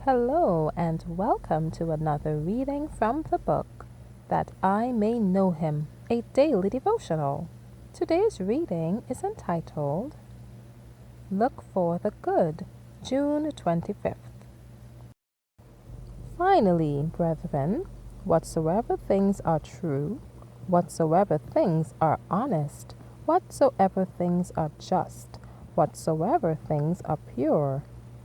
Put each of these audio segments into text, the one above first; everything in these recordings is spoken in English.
Hello and welcome to another reading from the book That I May Know Him, a daily devotional. Today's reading is entitled Look for the Good, June 25th. Finally, brethren, whatsoever things are true, whatsoever things are honest, whatsoever things are just, whatsoever things are pure,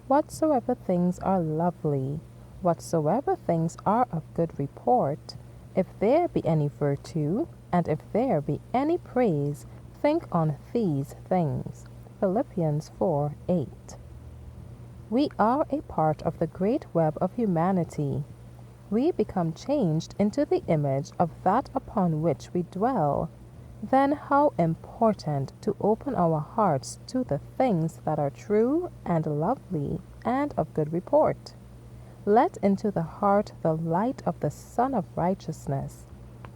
whatsoever things are lovely, whatsoever things are of good report, if there be any virtue, and if there be any praise, think on these things. Philippians 4:8. We are a part of the great web of humanity. We become changed into the image of that upon which we dwell. Then how important to open our hearts to the things that are true and lovely and of good report. Let into the heart the light of the Sun of Righteousness.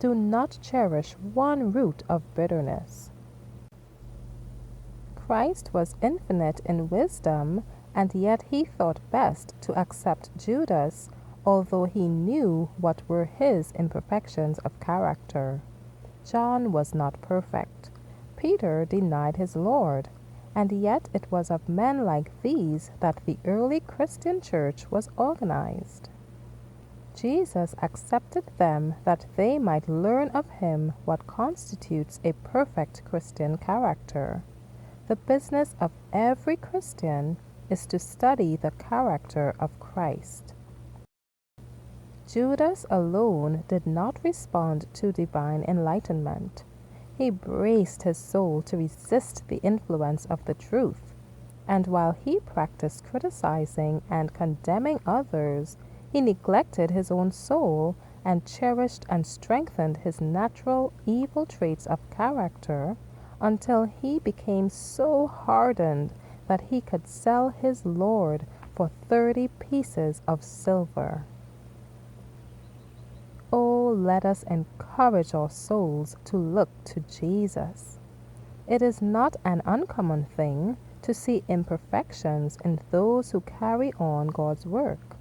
Do not cherish one root of bitterness. Christ was infinite in wisdom, and yet he thought best to accept Judas, although he knew what were his imperfections of character. John was not perfect. Peter denied his Lord, and yet it was of men like these that the early Christian church was organized. Jesus accepted them that they might learn of him what constitutes a perfect Christian character. The business of every Christian is to study the character of Christ. Judas alone did not respond to divine enlightenment. He braced his soul to resist the influence of the truth, and while he practiced criticizing and condemning others, he neglected his own soul and cherished and strengthened his natural evil traits of character until he became so hardened that he could sell his Lord for 30 pieces of silver. Oh, let us encourage our souls to look to Jesus. It is not an uncommon thing to see imperfections in those who carry on God's work.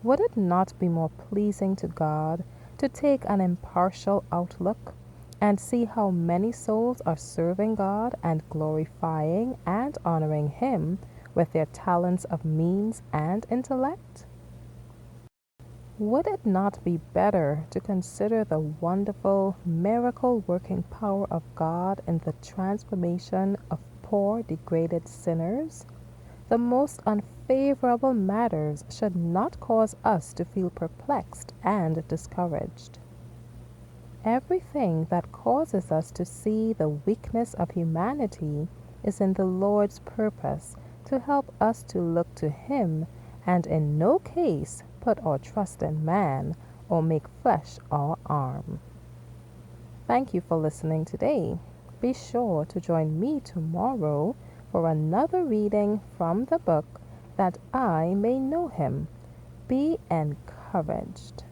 Would it not be more pleasing to God to take an impartial outlook and see how many souls are serving God and glorifying and honoring Him with their talents of means and intellect? Would it not be better to consider the wonderful, miracle-working power of God in the transformation of poor, degraded sinners? The most unfavorable matters should not cause us to feel perplexed and discouraged. Everything that causes us to see the weakness of humanity is in the Lord's purpose to help us to look to Him and in no case put our trust in man or make flesh our arm. Thank you for listening today. Be sure to join me tomorrow for another reading from the book That I May Know Him. Be encouraged.